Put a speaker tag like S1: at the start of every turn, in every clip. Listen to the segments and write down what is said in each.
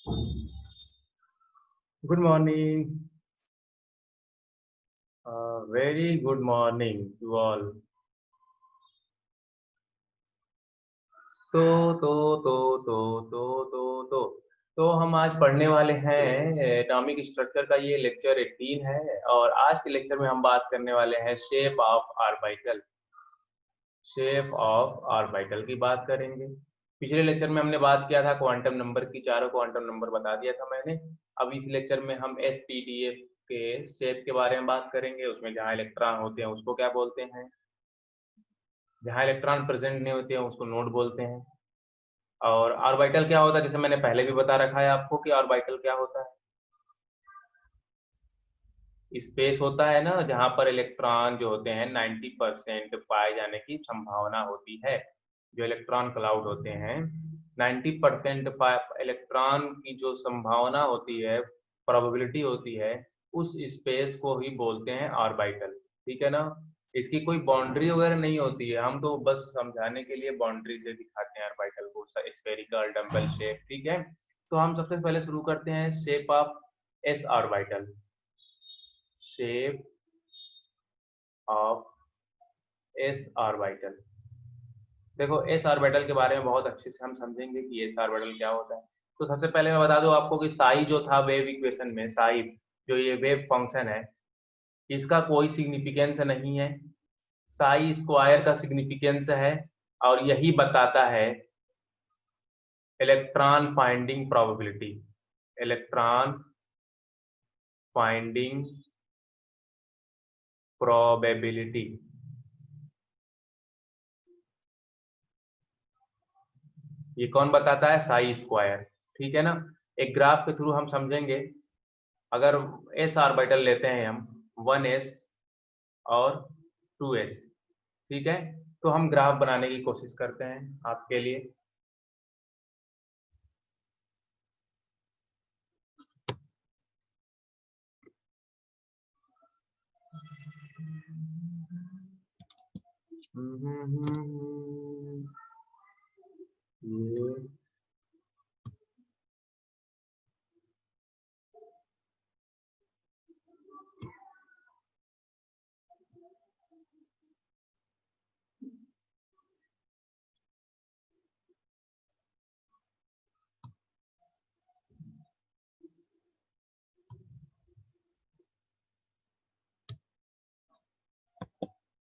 S1: Good morning. Very good morning to all. तो तो तो तो तो तो तो तो हम आज पढ़ने वाले हैं एटॉमिक स्ट्रक्चर का। ये लेक्चर 18 है और आज के लेक्चर में हम बात करने वाले हैं shape of orbital. Shape of orbital की बात करेंगे। पिछले लेक्चर में हमने बात किया था क्वांटम नंबर की, चारों क्वांटम नंबर बता दिया था मैंने। अब इस लेक्चर में हम एसपीटीएफ के शेप के बारे में बात करेंगे। उसमें जहाँ इलेक्ट्रॉन होते हैं उसको क्या बोलते हैं, जहाँ इलेक्ट्रॉन प्रेजेंट नहीं होते हैं उसको नोड बोलते हैं। और ऑर्बिटल क्या होता है, जैसे मैंने पहले भी बता रखा है आपको कि ऑर्बिटल क्या होता है। स्पेस होता है ना जहाँ पर इलेक्ट्रॉन जो होते हैं 90% पाए जाने की संभावना होती है। जो इलेक्ट्रॉन क्लाउड होते हैं 90% इलेक्ट्रॉन की जो संभावना होती है, प्रोबेबिलिटी होती है, उस स्पेस को ही बोलते हैं ऑर्बिटल। ठीक है ना। इसकी कोई बाउंड्री वगैरह नहीं होती है, हम तो बस समझाने के लिए बाउंड्री से दिखाते हैं ऑर्बिटल को, स्फेरिकल डम्बल शेप। ठीक है। तो हम सबसे पहले शुरू करते हैं shape of S orbital. Shape of S orbital. देखो एस ऑर्बिटल के बारे में बहुत अच्छे से हम समझेंगे कि एस ऑर्बिटल क्या होता है। तो सबसे पहले मैं बता दूं आपको कि साई जो था वेव इक्वेशन में, साई जो ये वेव फंक्शन है, इसका कोई सिग्निफिकेंस नहीं है। साई स्क्वायर का सिग्निफिकेंस है और यही बताता है electron finding probability. Electron finding probability. ये कौन बताता है? साई स्क्वायर। ठीक है ना। एक ग्राफ के थ्रू हम समझेंगे। अगर एस ऑर्बिटल लेते हैं हम, 1s और 2s। ठीक है। तो हम ग्राफ बनाने की कोशिश करते हैं आपके लिए।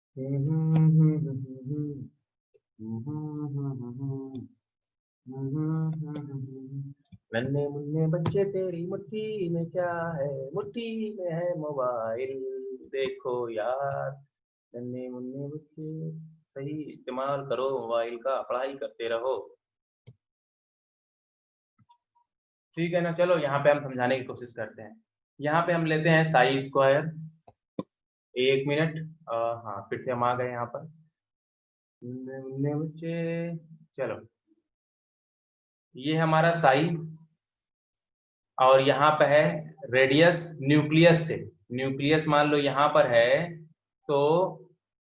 S1: ये नन्हे मुन्ने बच्चे तेरी मुट्ठी में क्या है, मुट्ठी में है मोबाइल। देखो यार, नन्हे मुन्ने बच्चे, सही इस्तेमाल करो मोबाइल का, पढ़ाई करते रहो। ठीक है ना। चलो यहाँ पे हम समझाने की कोशिश करते हैं। यहाँ पे हम लेते हैं साई स्क्वायर। एक मिनट। हाँ, फिर से हम आ गए यहाँ पर। नन्हे मुन्ने बच्चे, चलो ये हमारा साई और यहाँ पे है रेडियस न्यूक्लियस से। न्यूक्लियस मान लो यहाँ पर है, तो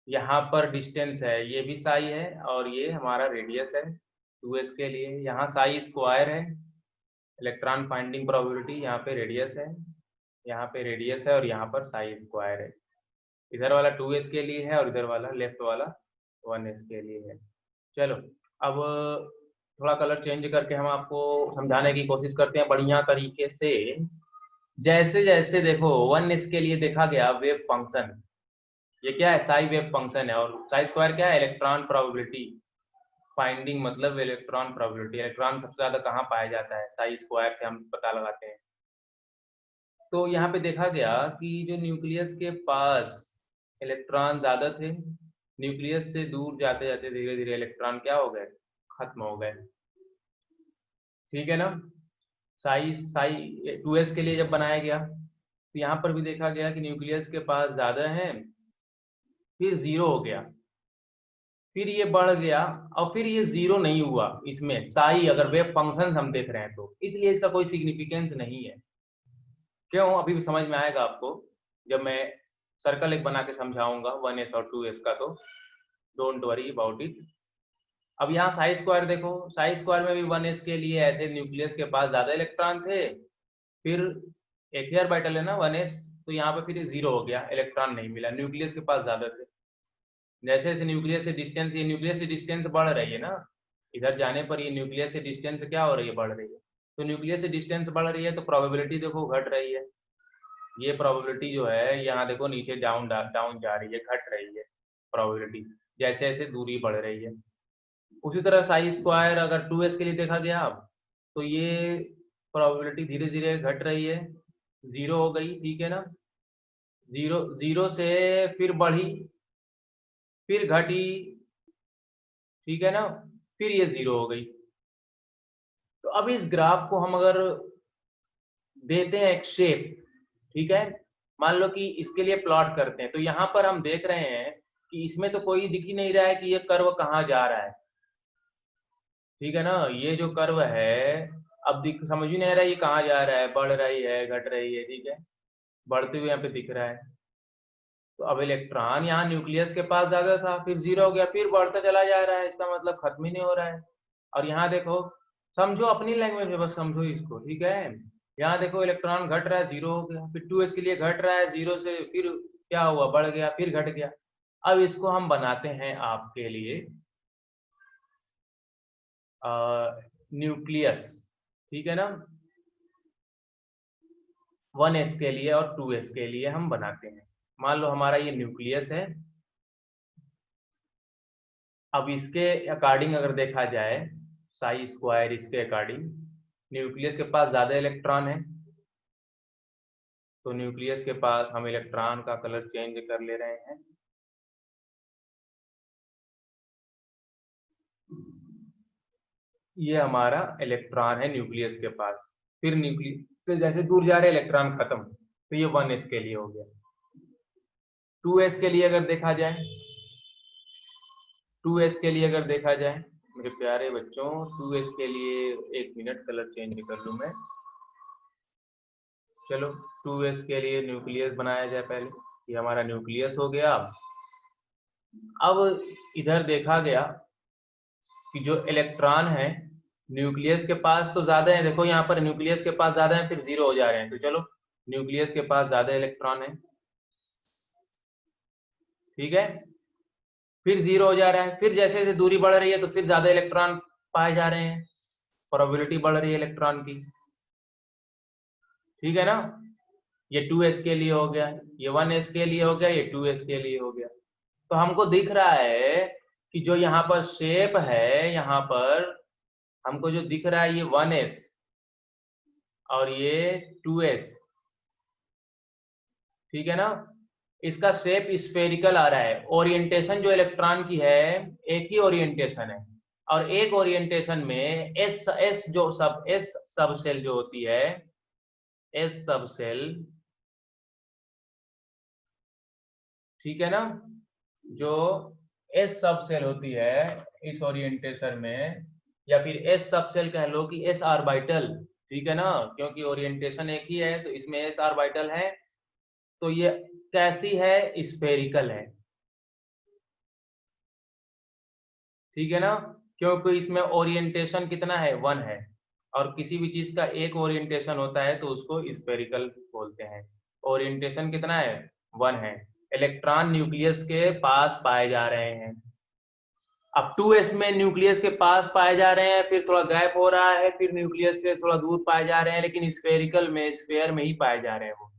S1: यहाँ पर डिस्टेंस है, ये भी साई है और ये हमारा रेडियस है 2s के लिए। यहाँ साई स्क्वायर है, इलेक्ट्रॉन फाइंडिंग प्रोबेबिलिटी, यहाँ पे रेडियस है, यहाँ पे रेडियस है और यहाँ पर साई स्क्वायर है। इधर वाला 2s के लिए है और इधर वाला लेफ्ट वाला 1s के लिए है। चलो अब थोड़ा कलर चेंज करके हम आपको समझाने की कोशिश करते हैं बढ़िया तरीके से। जैसे जैसे देखो 1s के लिए देखा गया वेव फंक्शन, ये क्या है? साई वेव फंक्शन है। और साई स्क्वायर क्या है? इलेक्ट्रॉन प्रोबेबिलिटी फाइंडिंग, मतलब इलेक्ट्रॉन प्रोबेबिलिटी। इलेक्ट्रॉन सबसे ज्यादा कहाँ पाया जाता है? साई स्क्वायर से हम पता लगाते हैं। तो यहाँ पे देखा गया कि जो न्यूक्लियस के पास इलेक्ट्रॉन ज्यादा थे, न्यूक्लियस से दूर जाते जाते धीरे धीरे इलेक्ट्रॉन क्या हो गए? खत्म हो गए। ठीक है ना। साई साई 2s के लिए जब बनाया गया तो यहाँ पर भी देखा गया कि न्यूक्लियस के पास ज्यादा है, फिर जीरो हो गया, फिर ये बढ़ गया और फिर ये जीरो नहीं हुआ। इसमें साई अगर वेव फंक्शन हम देख रहे हैं तो इसलिए इसका कोई सिग्निफिकेंस नहीं है। क्यों? अभी भी समझ में आएगा आपको जब मैं सर्कल एक बना के समझाऊंगा 1s और 2s का। तो डोंट वरी अबाउट इट। अब यहाँ साई स्क्वायर देखो, साई स्क्वायर में भी 1s के लिए ऐसे न्यूक्लियस के पास ज्यादा इलेक्ट्रॉन थे, फिर एक ही ऑर्बिटल है ना 1s, तो यहाँ पे फिर 0 हो गया, इलेक्ट्रॉन नहीं मिला, न्यूक्लियस के पास ज्यादा थे। जैसे जैसे न्यूक्लियस से डिस्टेंस, ये न्यूक्लियस से डिस्टेंस बढ़ रही है ना, इधर जाने पर ये न्यूक्लियस से डिस्टेंस क्या हो रही है, बढ़ रही है। तो न्यूक्लियस से डिस्टेंस बढ़ रही है तो प्रोबेबिलिटी देखो घट रही है, ये प्रोबेबिलिटी जो है यहाँ देखो नीचे डाउन डाउन जा रही है, घट रही है प्रोबेबिलिटी, जैसे जैसे दूरी बढ़ रही है। उसी तरह साई स्क्वायर अगर 2s के लिए देखा गया अब, तो ये प्रोबेबिलिटी धीरे धीरे घट रही है, 0 हो गई, ठीक है ना, 0 से फिर बढ़ी, फिर घटी, ठीक है ना, फिर ये 0 हो गई। तो अब इस ग्राफ को हम अगर देते हैं एक शेप, ठीक है, मान लो कि इसके लिए प्लॉट करते हैं, तो यहाँ पर हम देख रहे हैं कि इसमें तो कोई दिख ही नहीं रहा है कि ये कर्व कहाँ जा रहा है, ठीक है ना, ये जो कर्व है अब दिख समझ ही नहीं आ रहा है ये कहाँ जा रहा है, बढ़ रही है घट रही है, ठीक है, बढ़ते हुए यहाँ पे दिख रहा है। तो अब इलेक्ट्रॉन यहाँ न्यूक्लियस के पास ज्यादा था, फिर 0 हो गया, फिर बढ़ता चला जा रहा है, इसका मतलब खत्म ही नहीं हो रहा है। और यहाँ देखो, समझो अपनी लैंग्वेज में बस समझो इसको, ठीक है, यहाँ देखो इलेक्ट्रॉन घट रहा है, 0 हो गया, फिर 2s के लिए घट रहा है, 0 से फिर क्या हुआ, बढ़ गया, फिर घट गया। अब इसको हम बनाते हैं आपके लिए न्यूक्लियस, ठीक है ना, 1s के लिए और 2s के लिए हम बनाते हैं। मान लो हमारा ये न्यूक्लियस है, अब इसके अकॉर्डिंग अगर देखा जाए, साई स्क्वायर इसके अकॉर्डिंग, न्यूक्लियस के पास ज्यादा इलेक्ट्रॉन है, तो न्यूक्लियस के पास हम इलेक्ट्रॉन का कलर चेंज कर ले रहे हैं। ये हमारा इलेक्ट्रॉन है न्यूक्लियस के पास, फिर न्यूक्लियस से जैसे दूर जा रहे इलेक्ट्रॉन खत्म, तो ये 1s के लिए हो गया। 2s के लिए अगर देखा जाए, 2s के लिए अगर देखा जाए मेरे प्यारे बच्चों, 2s के लिए एक मिनट कलर चेंज कर लूं मैं, चलो 2s के लिए न्यूक्लियस बनाया जाए पहले, ये हमारा न्यूक्लियस हो गया। अब इधर देखा गया कि जो इलेक्ट्रॉन है न्यूक्लियस के पास तो ज्यादा है, देखो यहाँ पर न्यूक्लियस के पास ज्यादा है, फिर 0 हो जा रहे हैं, तो चलो न्यूक्लियस के पास ज्यादा इलेक्ट्रॉन है, ठीक है, फिर 0 हो जा रहा है, फिर जैसे जैसे दूरी बढ़ रही है तो फिर ज्यादा इलेक्ट्रॉन पाए जा रहे हैं, प्रोबेबिलिटी बढ़ रही है इलेक्ट्रॉन की, ठीक है ना, ये 2s के लिए हो गया, ये 1s के लिए हो गया, ये 2s के लिए हो गया। तो हमको दिख रहा है कि जो यहाँ पर शेप है, यहाँ पर हमको जो दिख रहा है ये 1s और ये 2s, ठीक है ना, इसका शेप स्फेरिकल आ रहा है, ओरिएंटेशन जो इलेक्ट्रॉन की है एक ही ओरिएंटेशन है, और एक ओरिएंटेशन में एस सब सेल जो होती है, एस सब सेल, ठीक है ना, जो एस सब सेल होती है इस ओरिएंटेशन में, या फिर एस सब सेल कह लो कि एस ऑर्बिटल, ठीक है ना, क्योंकि ओरिएंटेशन एक ही है तो इसमें एस ऑर्बिटल है, तो ये कैसी है, स्फेरिकल है, ठीक है ना, क्योंकि इसमें ओरिएंटेशन कितना है, 1 है, और किसी भी चीज का एक ओरिएंटेशन होता है तो उसको स्फेरिकल बोलते हैं। ओरिएंटेशन कितना है, 1 है, इलेक्ट्रॉन न्यूक्लियस के पास पाए जा रहे हैं। अब 2s में न्यूक्लियस के पास पाए जा रहे हैं, फिर थोड़ा गैप हो रहा है, फिर न्यूक्लियस से थोड़ा दूर पाए जा रहे हैं, लेकिन स्फेरिकल में, स्फेयर में ही पाए जा रहे हैं वो,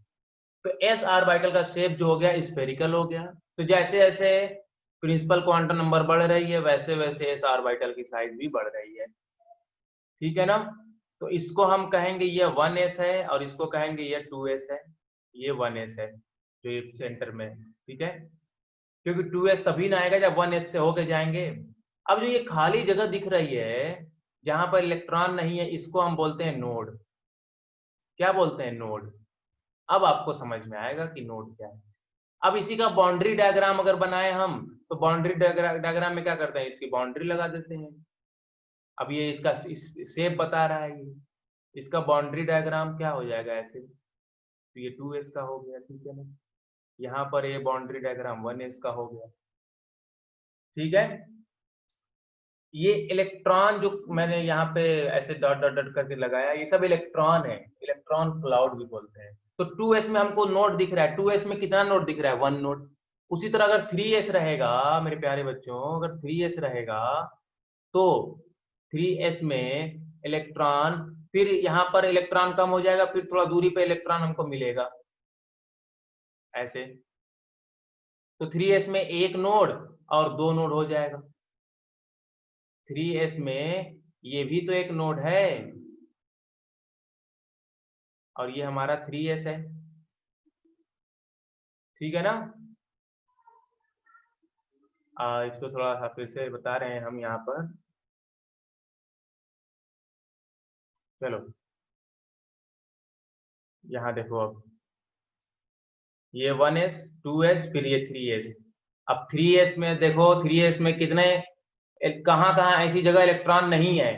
S1: तो एस ऑर्बिटल का शेप जो हो गया स्फेरिकल हो गया। तो जैसे जैसे प्रिंसिपल क्वांटम नंबर बढ़ रही है वैसे वैसे एस ऑर्बिटल की साइज भी बढ़ रही है, ठीक है ना, तो इसको हम कहेंगे ये 1s है और इसको कहेंगे ये 2s है, ये 1s है जो ये सेंटर में है, ठीक है, क्योंकि 2s तभी ना आएगा जब 1s से होके जाएंगे। अब जो ये खाली जगह दिख रही है जहां पर इलेक्ट्रॉन नहीं है, इसको हम बोलते हैं नोड। क्या बोलते हैं, नोड। अब आपको समझ में आएगा कि नोड क्या है। अब इसी का बाउंड्री डायग्राम अगर बनाए हम, तो बाउंड्री डायग्राम में क्या करते हैं, इसकी बाउंड्री लगा देते हैं। अब ये इसका शेप बता रहा है, ये इसका बाउंड्री डायग्राम क्या हो जाएगा ऐसे, तो ये 2s का हो गया, ठीक है ना, यहाँ पर ये बाउंड्री डायग्राम 1s का हो गया, ठीक है। ये इलेक्ट्रॉन जो मैंने यहाँ पे ऐसे डॉट डॉट डॉट करके लगाया, ये सब इलेक्ट्रॉन है, इलेक्ट्रॉन क्लाउड भी बोलते हैं। तो 2s में हमको नोड दिख रहा है, 2s में कितना नोड दिख रहा है, 1 नोड। उसी तरह अगर 3s रहेगा मेरे प्यारे बच्चों, अगर 3s रहेगा तो 3s में इलेक्ट्रॉन, फिर यहाँ पर इलेक्ट्रॉन कम हो जाएगा, फिर थोड़ा दूरी पे इलेक्ट्रॉन हमको मिलेगा ऐसे। तो 3s में एक नोड और 2 नोड हो जाएगा। 3s में ये भी तो एक नोड है और ये हमारा 3s है, ठीक है ना। इसको थोड़ा सा फिर से बता रहे हैं हम यहाँ पर। चलो यहाँ देखो, अब ये 1s 2s फिर ये 3s। अब 3s में देखो, 3s में कितने, कहाँ कहाँ ऐसी जगह इलेक्ट्रॉन नहीं है,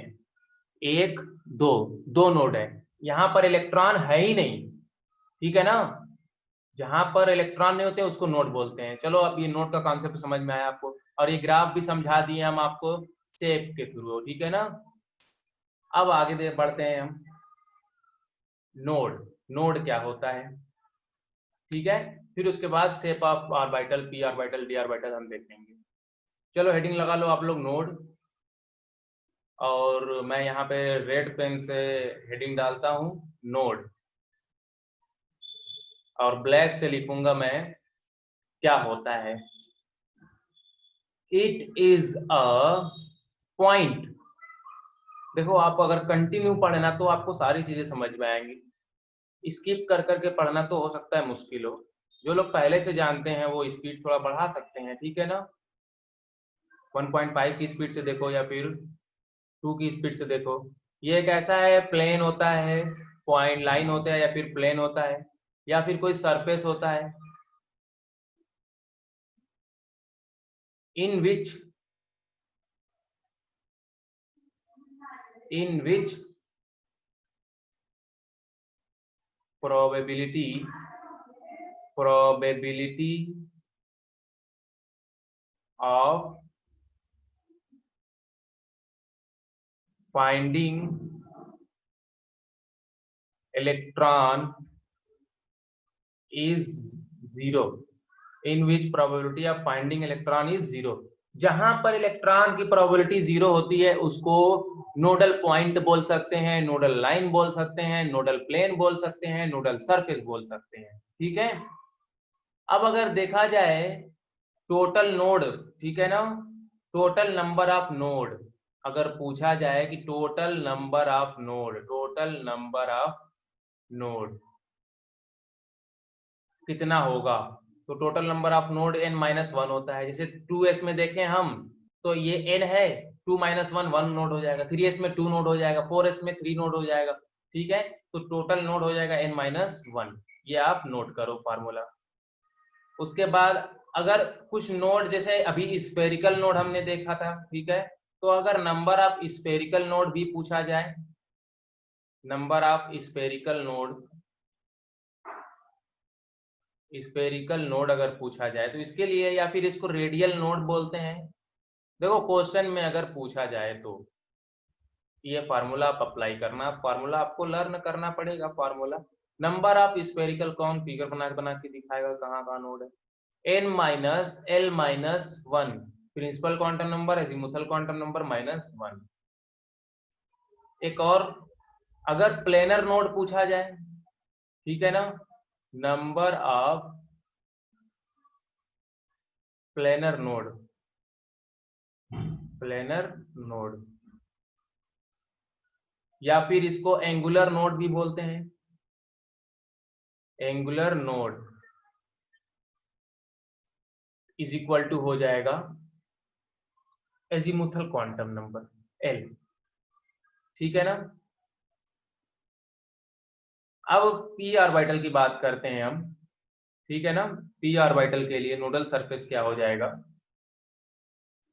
S1: एक दो, 2 नोड है। यहाँ पर इलेक्ट्रॉन है ही नहीं, ठीक है ना। जहां पर इलेक्ट्रॉन नहीं होते उसको नोड बोलते हैं। चलो अब ये नोड का कॉन्सेप्ट समझ में आया आपको, और ये ग्राफ भी समझा दिए हम आपको शेप के थ्रू, ठीक है ना। अब आगे बढ़ते हैं हम। नोड, नोड क्या होता है, ठीक है। फिर उसके बाद shape of orbital, P orbital, D orbital हम देखेंगे। चलो हेडिंग लगा लो आप लोग, नोड। और मैं यहाँ पे रेड पेन से हेडिंग डालता हूँ, नोड। और ब्लैक से लिखूंगा मैं, क्या होता है। It is a point. देखो आप अगर कंटिन्यू पढ़ना तो आपको सारी चीजें समझ में आएंगी, स्किप कर करके पढ़ना तो हो सकता है मुश्किल हो। जो लोग पहले से जानते हैं वो स्पीड थोड़ा बढ़ा सकते हैं, ठीक है ना। 1.5 की स्पीड से देखो या फिर 2 की स्पीड से देखो। ये एक ऐसा है, प्लेन होता है, पॉइंट लाइन होता है, या फिर प्लेन होता है, या फिर कोई सरफेस होता है, इन विच इन विच probability of finding electron is zero. In which probability of finding electron is zero. जहां पर इलेक्ट्रॉन की प्रोबेबिलिटी जीरो होती है उसको नोडल पॉइंट बोल सकते हैं, नोडल लाइन बोल सकते हैं, नोडल प्लेन बोल सकते हैं, नोडल सरफेस बोल सकते हैं, ठीक है। अब अगर देखा जाए टोटल नोड, ठीक है ना, टोटल नंबर ऑफ नोड, अगर पूछा जाए कि total number of node, total number of node कितना होगा, तो total number of node n minus one होता है। जैसे 2s में देखें हम, तो ये n है, 2 माइनस वन, 1 नोड हो जाएगा। 3s में 2 नोड हो जाएगा, 4s में 3 नोड हो जाएगा, ठीक है। तो टोटल नोड हो जाएगा n माइनस वन। ये आप नोट करो फार्मूला। उसके बाद अगर कुछ नोड, जैसे अभी स्फेरिकल नोड हमने देखा था, ठीक है, तो अगर नंबर ऑफ स्फेरिकल नोड भी पूछा जाए, number of spherical node, spherical node अगर पूछा जाए तो इसके लिए, या फिर इसको रेडियल नोड बोलते हैं। देखो क्वेश्चन में अगर पूछा जाए तो ये फार्मूला आप अप्लाई करना, फार्मूला आपको लर्न करना पड़ेगा। फार्मूला नंबर ऑफ स्फेरिकल, कौन फिगर बना के दिखाएगा कहाँ कहाँ नोड है। n minus L minus one, principal quantum number, azimuthal quantum number minus one. एक और, अगर प्लेनर नोड पूछा जाए, ठीक है ना, number of planar node, planar node, या फिर इसको एंगुलर नोड भी बोलते हैं, angular node is equal to हो जाएगा एजीमुथल क्वांटम नंबर एल, ठीक है ना। अब पी ऑर्बिटल की बात करते हैं हम, ठीक है ना। पी ऑर्बिटल के लिए नोडल सरफेस क्या हो जाएगा,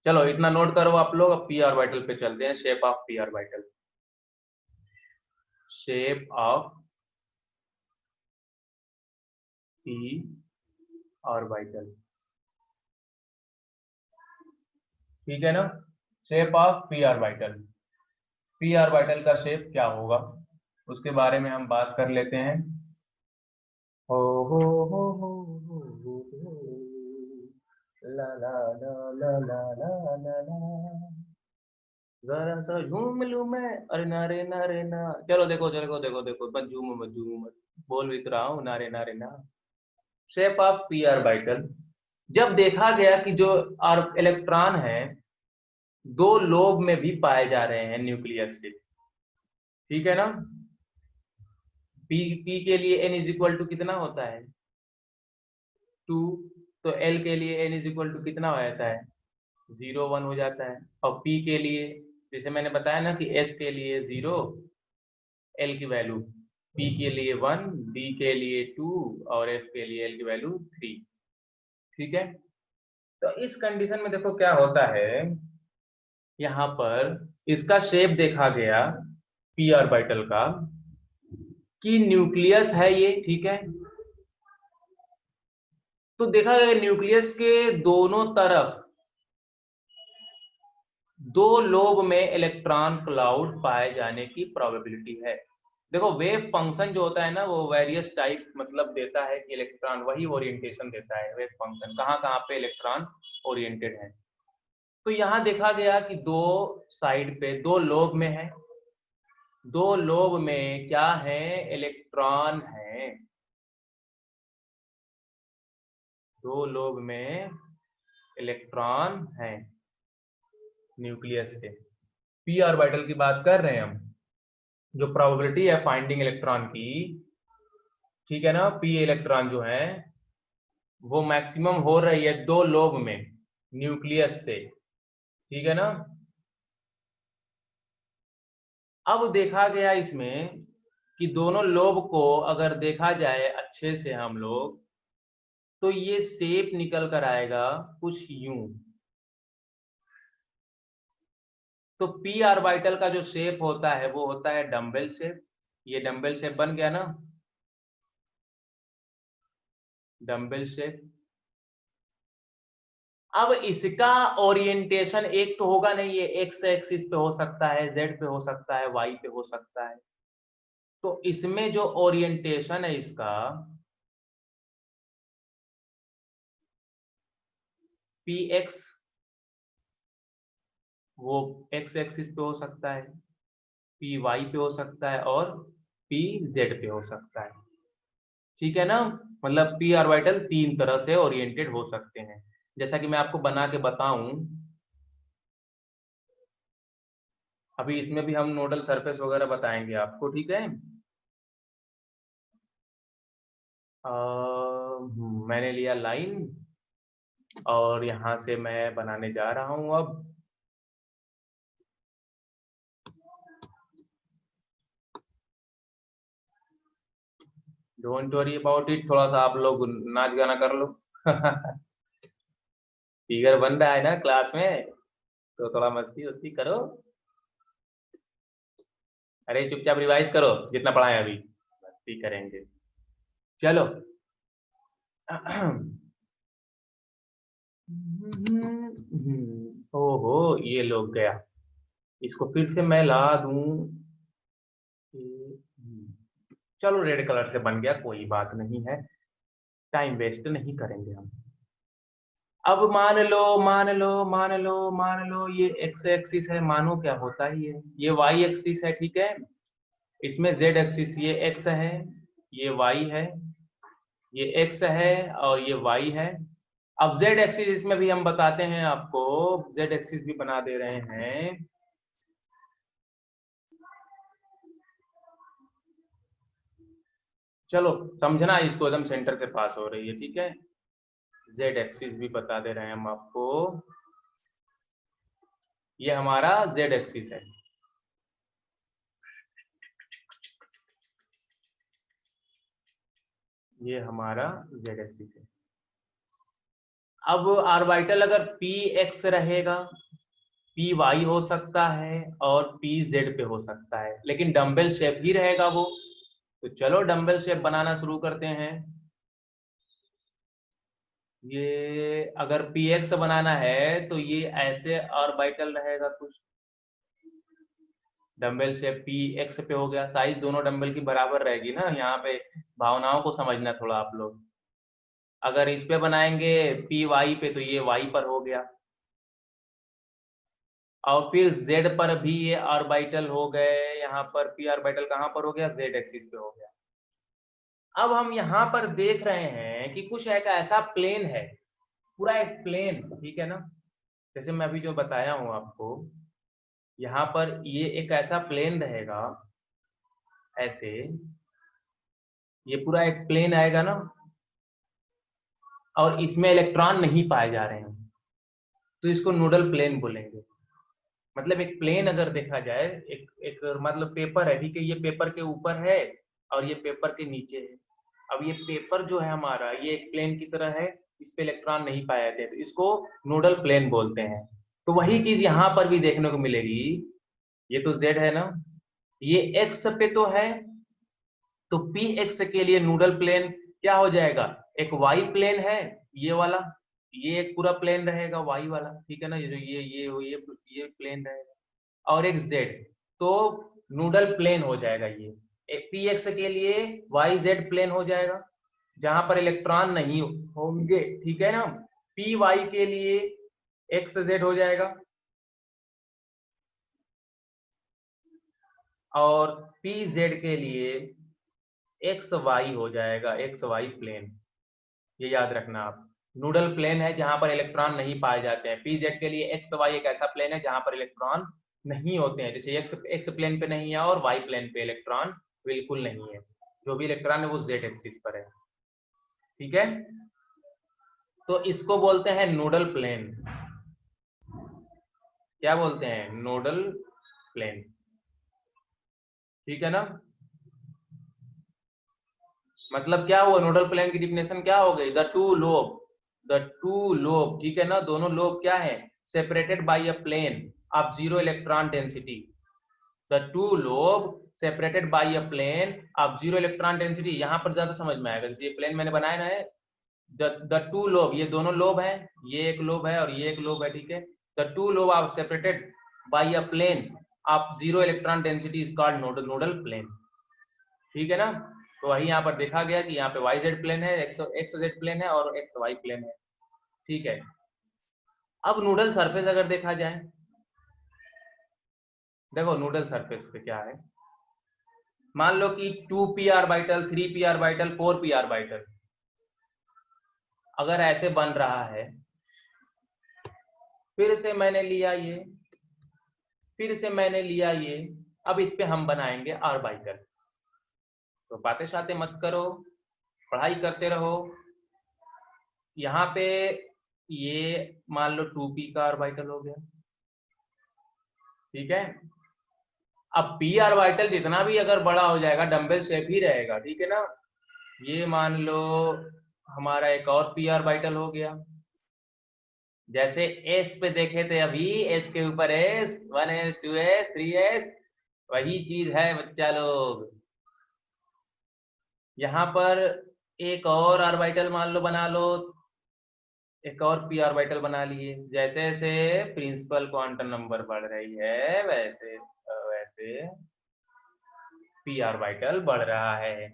S1: चलो इतना नोट करो आप लोग। अब पी ऑर्बिटल पे चलते हैं। Shape of P orbital, shape of P orbital, ठीक है ना। Shape of P orbital. P orbital का शेप क्या होगा उसके बारे में हम बात कर लेते हैं। हो हो हो हो हो हो, हो, ला ला ला ला ला ला ला ला। जरा सा झूम लूं मैं, अरे ना रे ना रे ना। चलो देखो देखो देखो देखो, मत झूमो मत झूमो मत, बोल भी तो रहा हूँ ना रे ना रे ना। शेप ऑफ पी ऑर्बिटल, जब देखा गया कि जो इलेक्ट्रॉन है दो लोब में भी पाए जा रहे हैं न्यूक्लियस से, ठीक है ना। पी पी के लिए n इज इक्वल टू कितना होता है 2, तो L के लिए n इज इक्वल टू कितना हो जाता है 0 1 हो जाता है। और P के लिए जैसे मैंने बताया ना कि S के लिए 0, L की वैल्यू, P के लिए 1, D के लिए 2 और F के लिए L की वैल्यू 3, ठीक है। तो इस कंडीशन में देखो क्या होता है, यहाँ पर इसका शेप देखा गया पी ऑर्बिटल का कि न्यूक्लियस है ये, ठीक है। तो देखा गया न्यूक्लियस के दोनों तरफ दो लोब में इलेक्ट्रॉन क्लाउड पाए जाने की प्रोबेबिलिटी है। देखो वेव फंक्शन जो होता है ना वो वेरियस टाइप मतलब देता है कि इलेक्ट्रॉन वही ओरिएंटेशन देता है, वेव फंक्शन कहाँ कहाँ पे इलेक्ट्रॉन ओरिएंटेड है। तो यहाँ देखा गया कि दो साइड पे दो लोब में है, दो लोब में क्या है इलेक्ट्रॉन है, दो लोब में इलेक्ट्रॉन है न्यूक्लियस से। पी ऑर्बिटल की बात कर रहे हैं हम, जो प्रोबेबिलिटी है फाइंडिंग इलेक्ट्रॉन की, ठीक है ना। पी इलेक्ट्रॉन जो है वो मैक्सिमम हो रही है दो लोब में न्यूक्लियस से, ठीक है ना। अब देखा गया इसमें कि दोनों लोब को अगर देखा जाए अच्छे से हम लोग तो ये शेप निकल कर आएगा कुछ यूं। तो पी ऑर्बिटल का जो शेप होता है वो होता है डम्बल शेप। ये डम्बल शेप बन गया ना, डम्बल शेप। अब इसका ओरिएंटेशन एक तो होगा नहीं, ये एक्स एक्सिस पे हो सकता है, जेड पे हो सकता है, वाई पे हो सकता है। तो इसमें जो ओरिएंटेशन है इसका पी एक्स वो एक्स एक्सिस पे हो सकता है, पी वाई पे हो सकता है और पी जेड पे हो सकता है, ठीक है ना। मतलब पी ऑर्बिटल तीन तरह से ओरिएंटेड हो सकते हैं, जैसा कि मैं आपको बना के बताऊं। अभी इसमें भी हम नोडल सरफेस वगैरह बताएंगे आपको, ठीक है। मैंने लिया लाइन और यहां से मैं बनाने जा रहा हूं अब। डोंट वरी अबाउट इट, थोड़ा सा आप लोग नाच गाना कर लो फिगर बन रहा है ना क्लास में, तो थोड़ा मस्ती वस्ती करो। अरे चुपचाप रिवाइज करो जितना पढ़ा है अभी, मस्ती करेंगे। चलो ओहो ये लोग गया, इसको फिर से मैं ला दूं। चलो रेड कलर से बन गया, कोई बात नहीं है, टाइम वेस्ट नहीं करेंगे हम। अब मान लो मान लो मान लो मान लो ये एक्स एक्सिस है, मानो क्या होता ही है, ये वाई एक्सिस है, ठीक है। इसमें जेड एक्सिस, ये एक्स है, ये वाई है, ये एक्स है और ये वाई है। अब जेड एक्सिस इसमें भी हम बताते हैं आपको, जेड एक्सिस भी बना दे रहे हैं। चलो समझना, इसको एकदम सेंटर के पास हो रही है, ठीक है। जेड एक्सिस भी बता दे रहे हैं हम आपको, ये हमारा जेड एक्सिस है। ये हमारा जेड एक्सिस है। अब ऑर्बिटल अगर पी एक्स रहेगा, पी वाई हो सकता है और पी जेड पे हो सकता है, लेकिन डंबल शेप ही रहेगा वो। तो चलो डंबल शेप बनाना शुरू करते हैं। ये अगर px बनाना है तो ये ऐसे ऑर्बिटल रहेगा कुछ, डंबल से px पे हो गया, साइज दोनों डंबल की बराबर रहेगी ना, यहाँ पे भावनाओं को समझना थोड़ा आप लोग। अगर इस पे बनाएंगे py पे तो ये y पर हो गया, और फिर z पर भी ये ऑर्बिटल हो गए, यहाँ पर p ऑर्बिटल कहाँ पर हो गया, z एक्सिस पे हो गया। अब हम यहाँ पर देख रहे हैं कि कुछ एक ऐसा प्लेन है, पूरा एक प्लेन, ठीक है ना, जैसे मैं अभी जो बताया हूँ आपको, यहाँ पर ये एक ऐसा प्लेन रहेगा ऐसे, ये पूरा एक प्लेन आएगा ना, और इसमें इलेक्ट्रॉन नहीं पाए जा रहे हैं, तो इसको नोडल प्लेन बोलेंगे। मतलब एक प्लेन अगर देखा जाए, एक एक मतलब पेपर है, ठीक है, ये पेपर के ऊपर है और ये पेपर के नीचे है। अब ये पेपर जो है हमारा, ये एक प्लेन की तरह है, इस पे इलेक्ट्रॉन नहीं पाए जाते, तो इसको नोडल प्लेन बोलते हैं। तो वही चीज यहाँ पर भी देखने को मिलेगी। ये तो z है ना, ये x पे तो है, तो px के लिए नोडल प्लेन क्या हो जाएगा, एक y प्लेन है, ये वाला, ये एक पूरा प्लेन रहेगा y वाला, ठीक है ना, ये जो ये प्लेन रहेगा, और एक z, तो नोडल प्लेन हो जाएगा ये। px के लिए yz प्लेन हो जाएगा, जहां पर इलेक्ट्रॉन नहीं होंगे, ठीक है ना। py के लिए xz हो जाएगा, और pz के लिए एक्स वाई हो जाएगा, एक्स वाई प्लेन। ये याद रखना आप, नूडल प्लेन है जहां पर इलेक्ट्रॉन नहीं पाए जाते हैं। पीजेड के लिए एक्स वाई एक ऐसा प्लेन है जहां पर इलेक्ट्रॉन नहीं होते हैं, जैसे एक्स एक्स प्लेन पे नहीं है और वाई प्लेन पे इलेक्ट्रॉन बिल्कुल नहीं है, जो भी इलेक्ट्रॉन है वो जेड एक्सिस पर है, ठीक है। तो इसको बोलते हैं नोडल प्लेन। क्या बोलते हैं, नोडल प्लेन, ठीक है ना। मतलब क्या हुआ, नोडल प्लेन की डिफिनेशन क्या हो गई, द टू लोब, ठीक है ना, दोनों लोब क्या है, separated by a plane of zero electron density. The two lobe separated by a plane of zero electron density, यहां पर ज्यादा समझ में आएगा, जैसे ये प्लेन मैंने बनाया ना है, द टू लोब, ये दोनों लोब है, ये एक लोब है और ये एक लोब है, ठीक है। The two lobe are separated by a plane of zero electron density is called nodal plane, ठीक है ना। तो वही यहाँ पर देखा गया कि यहाँ पे वाई जेड प्लेन है, एक्स एक्स जेड प्लेन है और एक्स वाई प्लेन है, ठीक है। अब नूडल सरफेस अगर देखा जाए, देखो नूडल सरफेस पे क्या है, मान लो कि 2p orbital, 3p orbital, 4p orbital अगर ऐसे बन रहा है, फिर से मैंने लिया ये, फिर से मैंने लिया ये, अब इस पे हम बनाएंगे ऑर्बिटल। तो बातें शातें मत करो, पढ़ाई करते रहो। यहाँ पे ये मान लो 2p का ऑर्बिटल हो गया, ठीक है। अब p ऑर्बिटल जितना भी अगर बड़ा हो जाएगा, डंबल शेप ही रहेगा, ठीक है ना। ये मान लो हमारा एक और p ऑर्बिटल हो गया, जैसे s पे देखे थे अभी, s के ऊपर s, 1s 2s 3s, वही चीज है बच्चा लोग। यहाँ पर एक और ऑर्बिटल मान लो बना लो, एक और p ऑर्बिटल बना लिए, जैसे जैसे प्रिंसिपल क्वांटम नंबर बढ़ रही है वैसे वैसे p ऑर्बिटल बढ़ रहा है।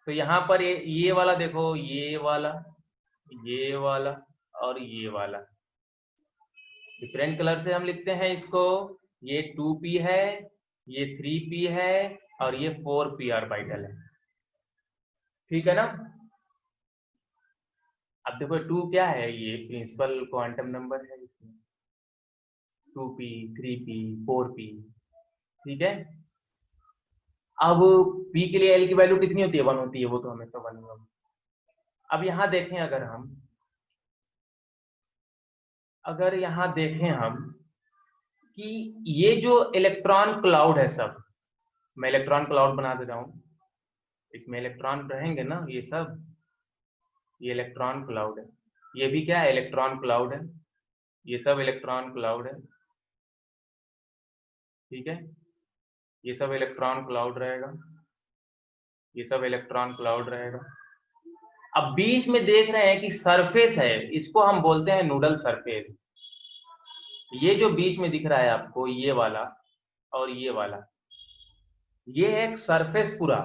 S1: तो यहाँ पर ये वाला देखो, ये वाला और ये वाला, डिफरेंट कलर से हम लिखते हैं इसको। ये 2p है, ये 3p है और ये 4p ऑर्बिटल है, ठीक है ना। अब देखो 2 क्या है, ये प्रिंसिपल क्वांटम नंबर है इसमें, 2p 3p 4p, ठीक है। अब p के लिए l की वैल्यू कितनी होती है, 1 होती है, वो तो हमेशा 1 ही होगी। अब यहाँ देखें, अगर यहाँ देखें हम कि ये जो इलेक्ट्रॉन क्लाउड है सब, मैं इलेक्ट्रॉन क्लाउड बना दे रहा हूँ, इसमें इलेक्ट्रॉन रहेंगे ना, ये सब, ये इलेक्ट्रॉन क्लाउड है, ये भी क्या है, इलेक्ट्रॉन क्लाउड है, ये सब इलेक्ट्रॉन क्लाउड है, ठीक है। ये सब इलेक्ट्रॉन क्लाउड रहेगा, ये सब इलेक्ट्रॉन क्लाउड रहेगा, अब बीच में देख रहे हैं कि सरफेस है, इसको हम बोलते हैं नूडल सरफेस। ये जो बीच में दिख रहा है आपको, ये वाला और ये वाला, ये है एक सरफेस पूरा,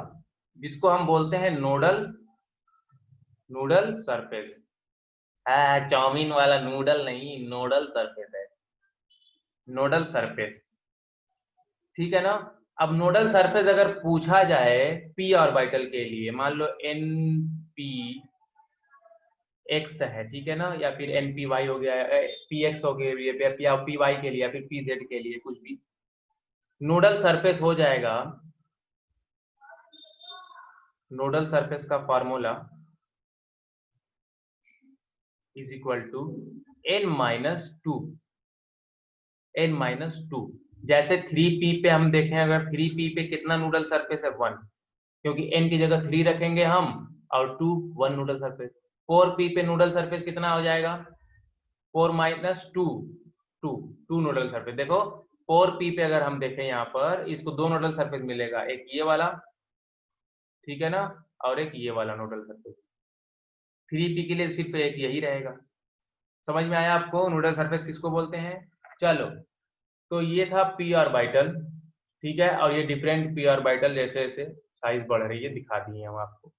S1: जिसको हम बोलते हैं नूडल सरफेस। चाउमीन वाला नूडल नहीं, नोडल सरफेस है, नोडल सरफेस। ठीक है ना। अब नोडल सरफेस अगर पूछा जाए पी ऑर्बिटल के लिए, मान लो एन पी एक्स है, ठीक है ना, या फिर एन पी वाई हो गया, पी एक्स हो गया, या पी वाई के लिए, या फिर पी जेड के लिए, कुछ भी नोडल सरफेस हो जाएगा। नोडल सरफेस का formula is equal to n-2, n-2। जैसे 3p पे हम देखें, अगर 3p पे कितना नोडल सरफेस है, 1, क्योंकि n की जगह 3 रखेंगे हम, और 2 1 नोडल सरफेस। 4p पे नोडल सरफेस कितना हो जाएगा, 4-2 2 2 नोडल सरफेस। देखो 4p पे अगर हम देखें यहाँ पर, इसको 2 नोडल सरफेस मिलेगा, एक ये वाला, ठीक है ना, और एक ये वाला नोडल सरफेस। 3p के लिए सिर्फ एक यही रहेगा। समझ में आया आपको नोडल सरफेस किसको बोलते हैं। चलो, तो ये था पी ऑर्बिटल, ठीक है, और ये डिफरेंट पी ऑर्बिटल जैसे जैसे साइज बढ़ रही है दिखा दिए हम आपको,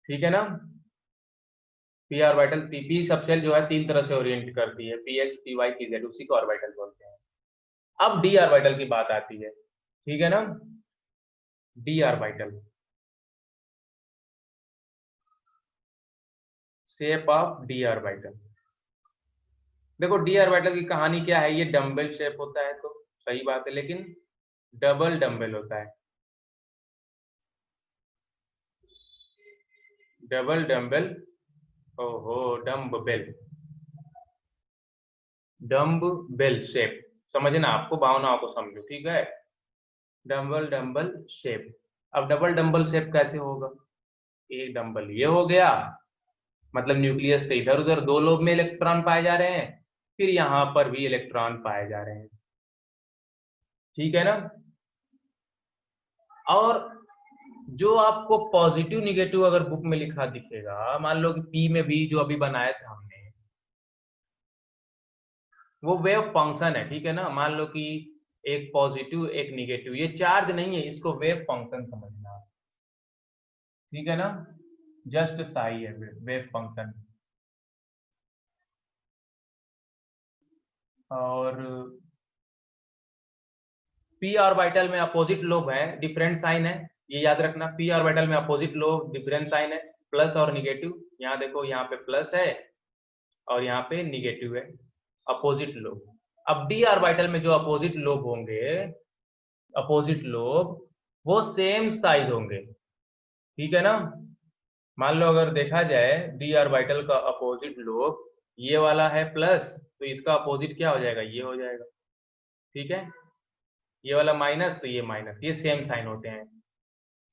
S1: ठीक है ना। पी ऑर्बिटल, पी सबसेल जो है 3 तरह से ओरिएंट करती है, P x, P Y, P Z, उसी को ऑर्बिटल बोलते हैं। अब डी ऑर्बिटल की बात आती है, ठीक है ना। D orbital, shape of D orbital. देखो डी ऑर्बिटल की कहानी क्या है, ये डम्बल शेप होता है, तो सही बात है, लेकिन डबल डम्बल होता है, डबल डम्बल, ओहो, dumbbell, dumbbell shape. समझना, आपको भावनाओं को समझो, ठीक है। Dumbbell dumbbell shape. अब डबल डम्बल शेप कैसे होगा, एक डम्बल ये हो गया, मतलब न्यूक्लियस से इधर उधर दो लोब में इलेक्ट्रॉन पाए जा रहे हैं, फिर यहां पर भी इलेक्ट्रॉन पाए जा रहे हैं, ठीक है ना। और जो आपको पॉजिटिव निगेटिव अगर बुक में लिखा दिखेगा, मान लो कि पी में भी जो अभी बनाया था हमने, वो वेव फंक्शन है, ठीक है ना। मान लो कि एक पॉजिटिव एक निगेटिव, ये चार्ज नहीं है, इसको वेव फंक्शन समझना, ठीक है ना। जस्ट साई है, वेव फंक्शन। और पी ऑर्बिटल में अपोजिट लोब है, डिफरेंट साइन है, ये याद रखना। पी ऑर्बिटल में अपोजिट लोब डिफरेंट साइन है, प्लस और निगेटिव। यहाँ देखो, यहाँ पे प्लस है और यहाँ पे निगेटिव है, अपोजिट लोब। अब डी ऑर्बिटल में जो अपोजिट लोब होंगे, अपोजिट लोब वो सेम साइज होंगे, ठीक है ना। मान लो अगर देखा जाए डी ऑर्बिटल का अपोजिट लोब ये वाला है प्लस, तो इसका अपोजिट क्या हो जाएगा, ये हो जाएगा, ठीक है। ये वाला माइनस, तो ये माइनस, ये सेम साइन होते हैं।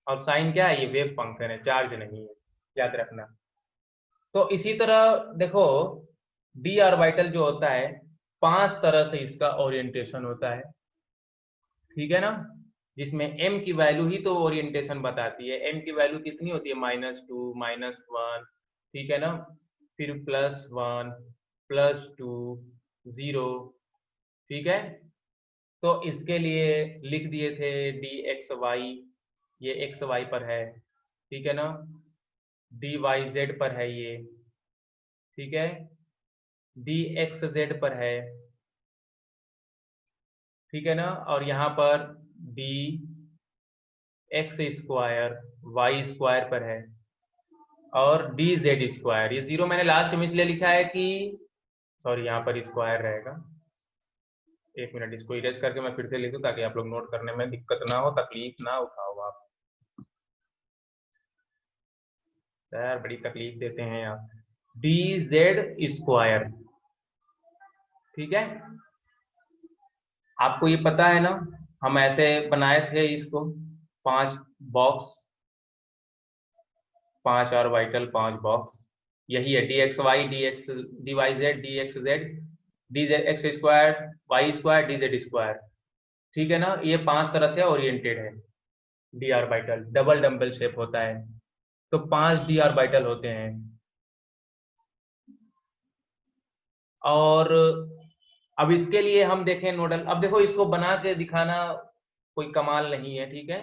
S1: और साइन क्या है, ये वेव फंक्शन है, चार्ज नहीं है, याद रखना। तो इसी तरह देखो, डी ऑर्बिटल जो होता है, 5 तरह से इसका ओरिएंटेशन होता है, ठीक है ना। जिसमें m की वैल्यू ही तो ओरिएंटेशन बताती है। m की वैल्यू कितनी होती है, -2, -1, ठीक है ना, फिर +1, +2, 0, ठीक है। तो इसके लिए लिख दिए थे डी एक्स वाई, ये एक्स वाई पर है, ठीक है ना। डी वाई जेड पर है ये, ठीक है। डी एक्स जेड पर है, ठीक है ना। और यहाँ पर D X square Y square पर है, और डी जेड स्क्वायर। ये जीरो मैंने लास्ट में इसलिए लिखा है कि, सॉरी, यहाँ पर स्क्वायर रहेगा। एक मिनट, इसको इरेज करके मैं फिर से लिखूं ताकि आप लोग नोट करने में दिक्कत ना हो, तकलीफ ना उठाओ आप। यार बड़ी तकलीफ देते हैं आप। डी जेड स्क्वायर, ठीक है। आपको ये पता है ना, हम ऐसे बनाए थे इसको, 5 बॉक्स, 5 ऑर्बिटल, 5 बॉक्स। यही है D X Y, D X, D Y Z, D X Z, D Z X square, Y square, D Z square, ठीक है ना। ये 5 तरह से ओरिएंटेड है D orbital, double dumbbell shape होता है। तो 5 d ऑर्बिटल होते हैं। और अब इसके लिए हम देखें नोडल, अब देखो इसको बना के दिखाना कोई कमाल नहीं है, ठीक है।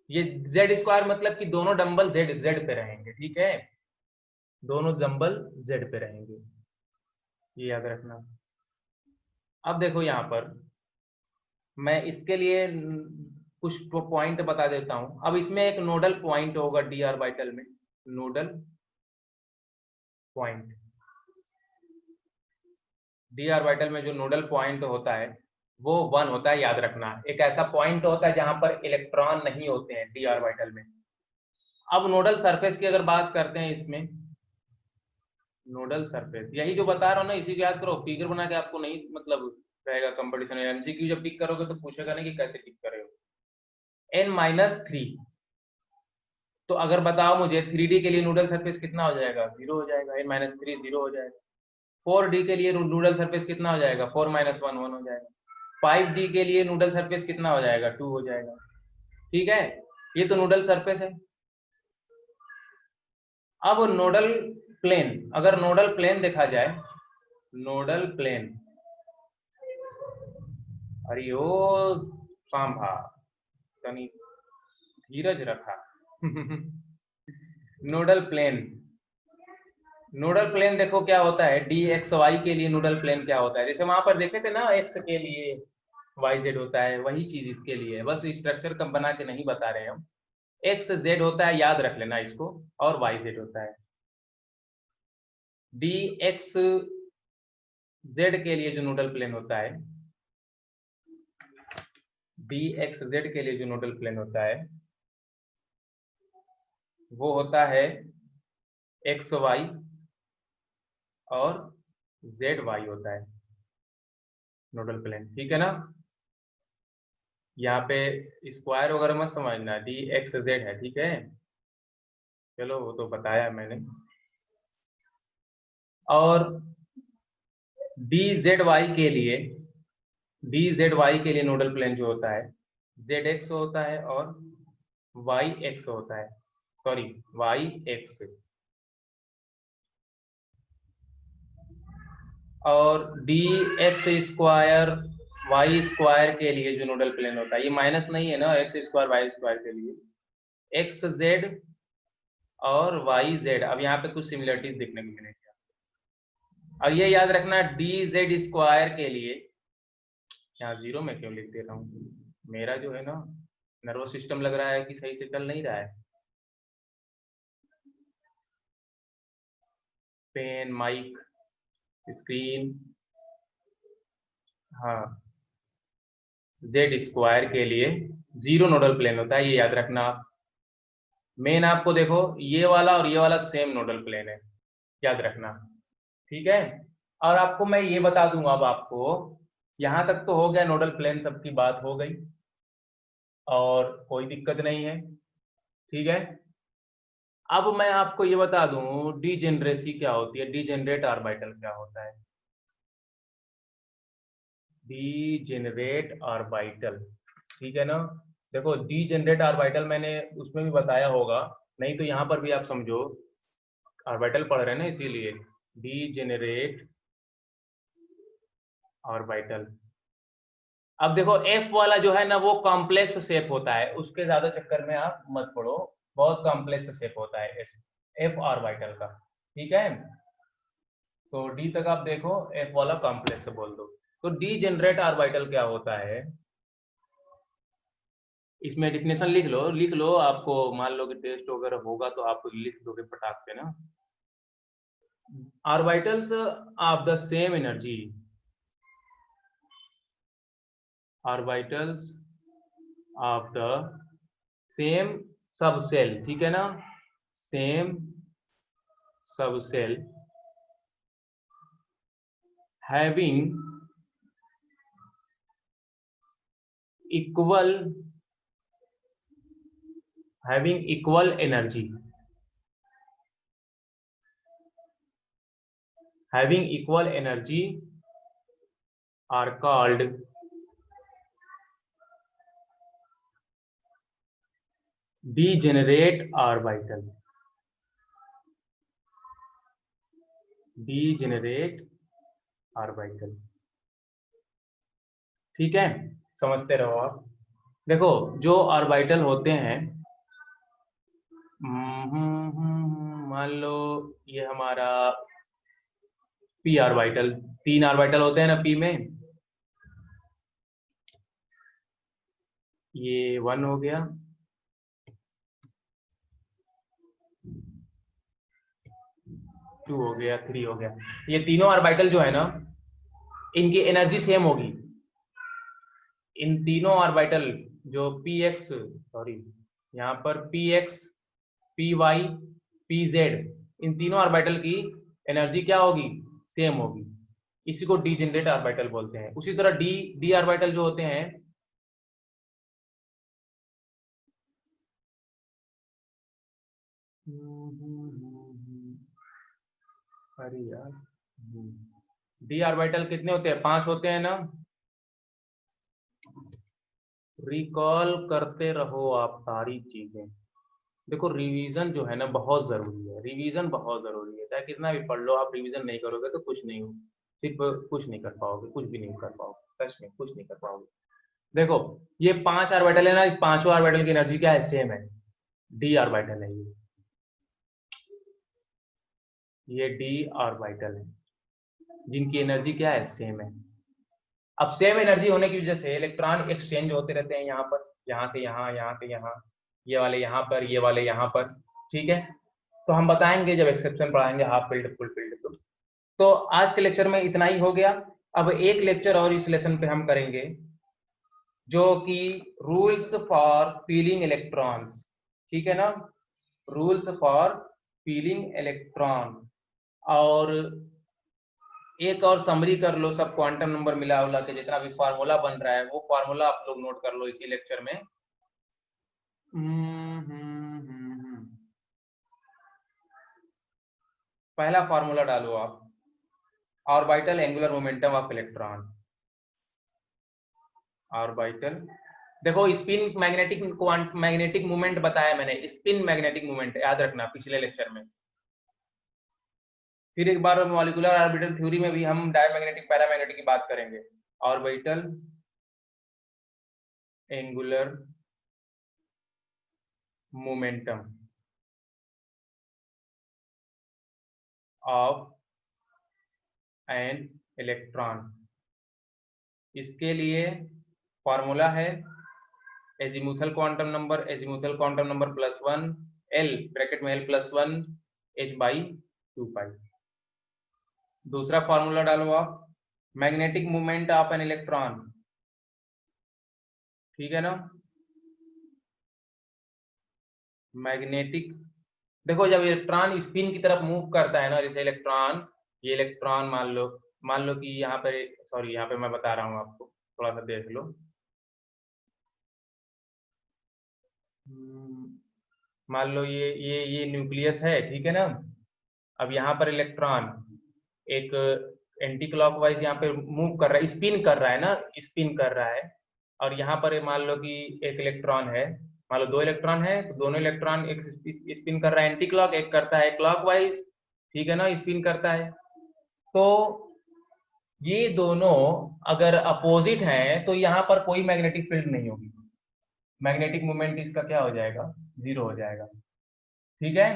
S1: ये जेड स्क्वायर मतलब कि दोनों डंबल जेड जेड पे रहेंगे, ठीक है, दोनों डंबल जेड पे रहेंगे, ये याद रखना। अब देखो यहाँ पर मैं इसके लिए कुछ पॉइंट बता देता हूं। अब इसमें एक नोडल पॉइंट होगा डी ऑर्बिटल में, नोडल पॉइंट, डी ऑर्बिटल में जो नोडल पॉइंट होता है वो 1 होता है, याद रखना। एक ऐसा पॉइंट होता है जहां पर इलेक्ट्रॉन नहीं होते हैं डी ऑर्बिटल में। अब नोडल सरफेस की अगर बात करते हैं, इसमें नोडल सरफेस यही जो बता रहा हूँ ना, इसी को याद करो। फिगर बना के आपको नहीं मतलब रहेगा कंपटीशन, एमसीक्यू जब टिक करोगे तो पूछेगा नहीं कि कैसे टिक करे हो। n-3, तो अगर बताओ मुझे 3D के लिए नोडल सरफेस कितना हो जाएगा, 0 हो जाएगा। n-3 0 हो जाएगा। 4D के लिए नोडल सरफेस कितना हो जाएगा, 4 - 1 1 हो जाएगा। 5D के लिए नोडल सरफेस कितना हो जाएगा, 2 हो जाएगा, ठीक है। ये तो नोडल सरफेस है। अब नोडल प्लेन, अगर नोडल प्लेन देखा जाए, नोडल प्लेन, अरे ओ सांभा तनी धीरज रखा नोडल प्लेन, नोडल प्लेन देखो क्या होता है, डी एक्स वाई के लिए नोडल प्लेन क्या होता है, जैसे वहां पर देखे थे ना एक्स के लिए वाई जेड होता है, वही चीज इसके लिए है, बस स्ट्रक्चर कब बना के नहीं बता रहे हम। एक्स जेड होता है, याद रख लेना इसको, और वाई जेड होता है। डी एक्स जेड के लिए जो नोडल प्लेन होता है, डी एक्स जेड के लिए जो नोडल प्लेन होता है वो होता है एक्स वाई और जेड वाई होता है नोडल प्लेन, ठीक है ना। यहाँ पे स्क्वायर वगैरह मत समझना, डी एक्स जेड है, ठीक है। चलो वो तो बताया मैंने। और डी जेड वाई के लिए, डी जेड वाई के लिए नोडल प्लेन जो होता है, जेड एक्स होता है और वाई एक्स होता है, सॉरी वाई एक्स। और D X square Y square के लिए जो नोडल प्लेन होता है, ये माइनस नहीं है ना, एक्स स्क्वायर वाई स्क्वायर के लिए एक्स जेड और वाई जेड, अब यहाँ पे कुछ सिमिलरिटीज देखने को मिलेगी। और ये याद रखना डी जेड स्क्वायर के लिए, यहाँ 0 में क्यों लिख दे रहा हूँ, मेरा जो है ना नर्वस सिस्टम लग रहा है कि सही से चल नहीं रहा है। पेन, माइक, स्क्रीन, हाँ, जेड स्क्वायर के लिए 0 नोडल प्लेन होता है, ये याद रखना आप। मेन आपको देखो ये वाला और ये वाला सेम नोडल प्लेन है, याद रखना, ठीक है। और आपको मैं ये बता दूंगा, अब आपको यहां तक तो हो गया, नोडल प्लेन सबकी बात हो गई और कोई दिक्कत नहीं है, ठीक है। अब मैं आपको ये बता दूं डीजेनरेसी क्या होती है, डीजेनरेट ऑर्बिटल क्या होता है, डीजेनरेट ऑर्बिटल, ठीक है ना। देखो डीजेनरेट ऑर्बिटल मैंने उसमें भी बताया होगा, नहीं तो यहाँ पर भी आप समझो, ऑर्बिटल पढ़ रहे हैं ना इसीलिए। डीजेनरेट ऑर्बिटल, अब देखो एफ वाला जो है ना वो कॉम्प्लेक्स शेप होता है, उसके ज्यादा चक्कर में आप मत पड़ो, बहुत कॉम्प्लेक्स शेप होता है एफ ऑर्बिटल का, ठीक है। तो डी तक आप देखो, एफ वाला कॉम्प्लेक्स बोल दो। तो डी जनरेट ऑर्बिटल क्या होता है, इसमें डिफिनेशन लिख लो, लिख लो, आपको मान लो कि टेस्ट वगैरह होगा तो आप लिख दोगे फटाक से ना। Orbitals of the same energy, orbitals of the same subshell, ठीक है ना, same subshell having equal, having equal energy, having equal energy are called, degenerate orbital, degenerate orbital. ठीक है, समझते रहो आप। देखो जो ऑर्बिटल होते हैं, मान लो ये हमारा पी ऑर्बिटल, 3 ऑर्बिटल होते हैं ना पी में, ये 1 हो गया, 2 हो गया, 3 हो गया। ये तीनों ऑर्बिटल जो है ना, इनकी एनर्जी सेम होगी। इन तीनों ऑर्बिटल जो पी एक्स, सॉरी यहाँ पर p x, P Y, P z, इन तीनों ऑर्बिटल की एनर्जी क्या होगी, सेम होगी। इसी को डीजेनरेट ऑर्बिटल बोलते हैं। उसी तरह डी डी ऑर्बिटल जो होते हैं, अरे यार, डी ऑर्बिटल कितने होते हैं, 5 होते हैं ना। रिकॉल करते रहो आप सारी चीजें। देखो रिवीजन जो है ना बहुत जरूरी है, रिवीजन बहुत जरूरी है। चाहे कितना भी पढ़ लो, आप रिवीजन नहीं करोगे तो कुछ नहीं हो, सिर्फ कुछ नहीं कर पाओगे, कुछ भी नहीं कर पाओगे, सच में कुछ नहीं कर पाओगे। देखो ये 5 ऑर्बिटल है ना, पांचों ऑर्बिटल की एनर्जी क्या है, सेम है। डी ऑर्बिटल है ये डी ऑर्बिटल है, जिनकी एनर्जी क्या है, सेम है। अब सेम एनर्जी होने की वजह से इलेक्ट्रॉन एक्सचेंज होते रहते हैं यहाँ पर, यहाँ से यहाँ, यहाँ से यहाँ, ये वाले यहाँ पर, ये वाले यहाँ पर। ठीक है, तो हम बताएंगे जब एक्सेप्शन पढ़ाएंगे, हाफ फील्ड, फुल फील्ड। तो आज के लेक्चर में इतना ही हो गया। अब एक लेक्चर और इस लेसन पे हम करेंगे, जो कि रूल्स फॉर फीलिंग इलेक्ट्रॉन्स। ठीक है ना, रूल्स फॉर फीलिंग इलेक्ट्रॉन। और एक और समरी कर लो, सब क्वांटम नंबर मिला उला के जितना भी फार्मूला बन रहा है, वो फार्मूला आप लोग नोट कर लो इसी लेक्चर में। पहला फार्मूला डालो आप, orbital angular momentum of electron. Orbital, देखो स्पिन मैग्नेटिक, मैग्नेटिक मूवमेंट बताया मैंने, स्पिन मैग्नेटिक मूवमेंट याद रखना पिछले लेक्चर में। फिर एक बार मॉलिक्यूलर ऑर्बिटल थ्योरी में भी हम डायमैग्नेटिक पैरामैग्नेटिक की बात करेंगे। Orbital angular momentum of an electron, इसके लिए फॉर्मूला है azimuthal quantum number, azimuthal quantum number +1 L, bracket में एल +1 h/2π। दूसरा फॉर्मूला डालो आप, magnetic movement of an electron. ठीक है ना, मैग्नेटिक, देखो जब इलेक्ट्रॉन स्पिन की तरफ मूव करता है ना, जैसे इलेक्ट्रॉन, ये इलेक्ट्रॉन मान लो कि यहाँ पर, सॉरी यहाँ पे मैं बता रहा हूँ आपको, थोड़ा सा देख लो। मान लो ये न्यूक्लियस है, ठीक है ना। अब यहाँ पर इलेक्ट्रॉन एक एंटी क्लॉकवाइज यहाँ पे मूव कर रहा है, स्पिन कर रहा है ना, स्पिन कर रहा है। और यहाँ पर मान लो कि एक इलेक्ट्रॉन है, मान लो 2 इलेक्ट्रॉन है, तो दोनों इलेक्ट्रॉन एक स्पिन कर रहा है एंटी क्लॉक, एक करता है क्लॉकवाइज। ठीक है ना, स्पिन करता है। तो ये दोनों अगर अपोजिट हैं तो यहाँ पर कोई मैग्नेटिक फील्ड नहीं होगी, मैग्नेटिक मोमेंट इसका क्या हो जाएगा, 0 हो जाएगा। ठीक है,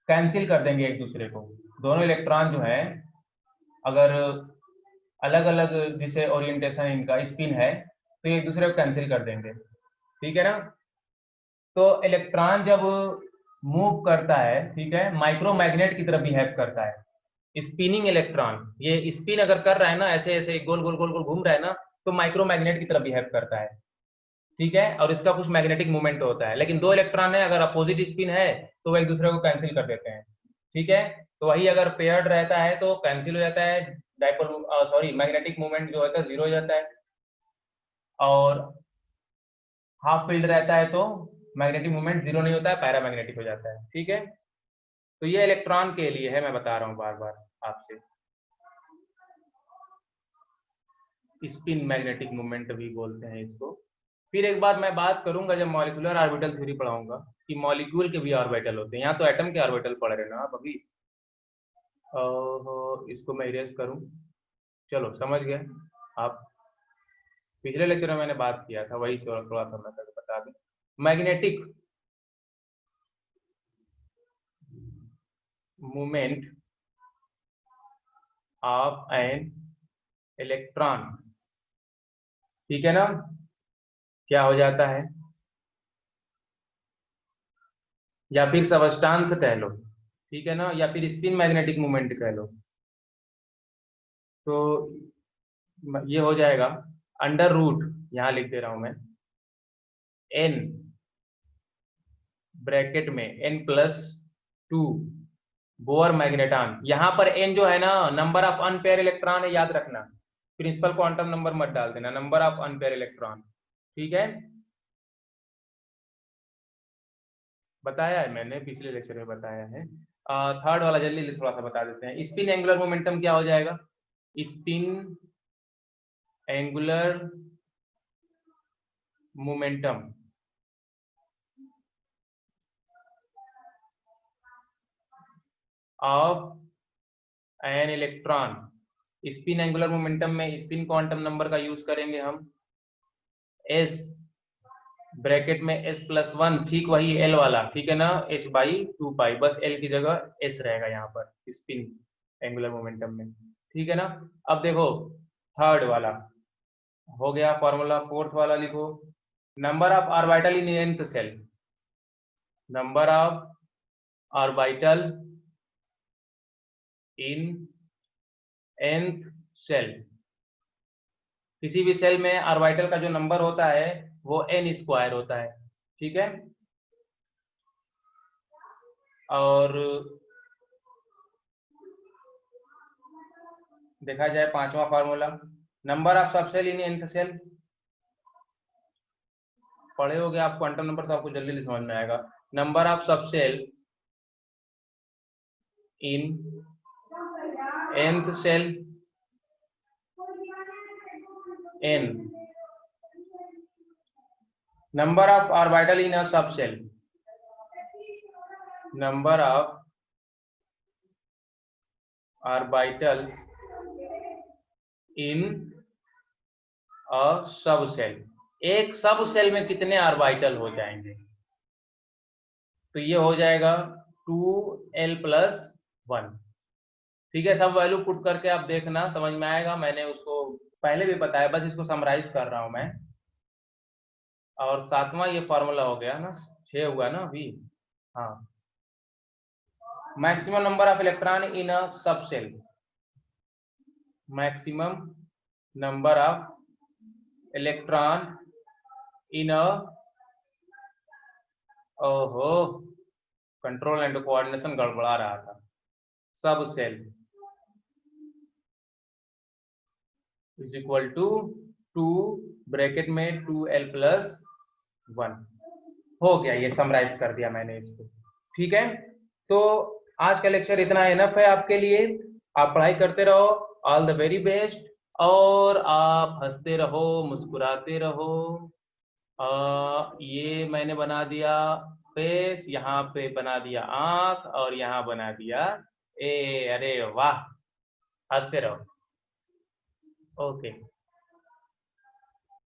S1: कैंसिल कर देंगे एक दूसरे को। दोनों इलेक्ट्रॉन जो है, अगर अलग अलग जैसे ओरिएंटेशन इनका स्पिन है, तो एक दूसरे को कैंसिल कर देंगे। ठीक है ना, तो इलेक्ट्रॉन जब मूव करता है, ठीक है, माइक्रोमैग्नेट की तरह बिहेव करता है। स्पिनिंग इलेक्ट्रॉन ये स्पिन अगर कर रहा है ना, ऐसे ऐसे गोल गोल गोल गोल घूम रहा है ना, तो माइक्रोमैग्नेट की तरह बिहेव करता है। ठीक है, और इसका कुछ मैग्नेटिक मूवमेंट होता है। लेकिन 2 इलेक्ट्रॉन है, अगर अपोजिट स्पिन है तो वो एक दूसरे को कैंसिल कर देते हैं। ठीक है, तो वही अगर पेयर्ड रहता है तो कैंसिल हो जाता है, डाइपोल सॉरी मैग्नेटिक मूवमेंट जो होता है 0 हो जाता है। और हाफ फील्ड रहता है तो मैग्नेटिक मूवमेंट 0 नहीं होता है, पैरामैग्नेटिक हो जाता है। ठीक है, तो ये इलेक्ट्रॉन के लिए है, मैं बता रहा हूँ बार बार आपसे। स्पिन मैग्नेटिक मूवमेंट भी बोलते हैं इसको। फिर एक बार मैं बात करूंगा जब मॉलिक्यूलर ऑर्बिटल थ्योरी पढ़ाऊंगा कि मॉलिक्यूल के भी ऑर्बिटल होते हैं। यहाँ तो एटम के ऑर्बिटल पढ़ रहे हैं ना आप अभी। इसको मैं इरेज करूं, चलो समझ गए आप। पिछले लेक्चर में मैंने बात किया था वही थोड़ा सा मैं बता दूं। Magnetic movement of an electron, ठीक है ना, क्या हो जाता है, या फिर सबस्टांस कह लो, ठीक है ना, या फिर स्पिन मैग्नेटिक मूवमेंट कह लो। तो ये हो जाएगा अंडर रूट, यहाँ लिख दे रहा हूं मैं, एन ब्रैकेट में n+2 बोर मैग्नेटॉन। यहाँ पर n जो है ना नंबर ऑफ अनपेयर इलेक्ट्रॉन है, याद रखना, प्रिंसिपल क्वांटम नंबर मत डाल देना, नंबर ऑफ अनपेयर इलेक्ट्रॉन, ठीक है। बताया है मैंने, पिछले लेक्चर में बताया है। थर्ड वाला जल्दी थोड़ा सा बता देते हैं। स्पिन एंगुलर मोमेंटम क्या हो जाएगा, spin angular momentum of an electron. Spin angular momentum में स्पिन क्वांटम नंबर का यूज करेंगे हम, s ब्रैकेट में s+1, ठीक वही l वाला, ठीक है ना, h/2π, बस l की जगह s रहेगा यहाँ पर स्पिन एंगुलर मोमेंटम में, ठीक है ना। अब देखो थर्ड वाला हो गया फॉर्मूला। फोर्थ वाला लिखो, number of orbital in nth shell, number of orbital in nth shell. किसी भी सेल में ऑर्बिटल का जो नंबर होता है वो n² होता है, ठीक है। और देखा जाए पांचवा formula, number of subshell in nth shell. पढ़े हो गए आप क्वांटम नंबर तो आपको जल्दी समझ में आएगा। Number of subshell in nth shell n, number of orbital in a subshell, number of orbitals in a subshell. एक सब सेल में कितने ऑर्बिटल हो जाएंगे, तो ये हो जाएगा 2l+1, ठीक है। सब वैल्यू पुट करके आप देखना समझ में आएगा, मैंने उसको पहले भी बताया, बस इसको समराइज कर रहा हूं मैं। और सातवां ये फॉर्मूला हो गया ना, 6 हुआ ना अभी, हाँ। Maximum number of electron in a subshell, maximum number of electron in a, ओहो कंट्रोल एंड कोऑर्डिनेशन गड़बड़ा रहा था, subshell is equal to 2 bracket में 2l+1 हो गया। ये समराइज कर दिया मैंने इसको, ठीक है। तो आज का लेक्चर इतना इनफ है आपके लिए। आप पढ़ाई करते रहो, ऑल द वेरी बेस्ट, और आप हंसते रहो मुस्कुराते रहो। ये मैंने बना दिया फेस, यहाँ पे बना दिया आंख, और यहाँ बना दिया ए, अरे वाह, हंसते रहो, ओके।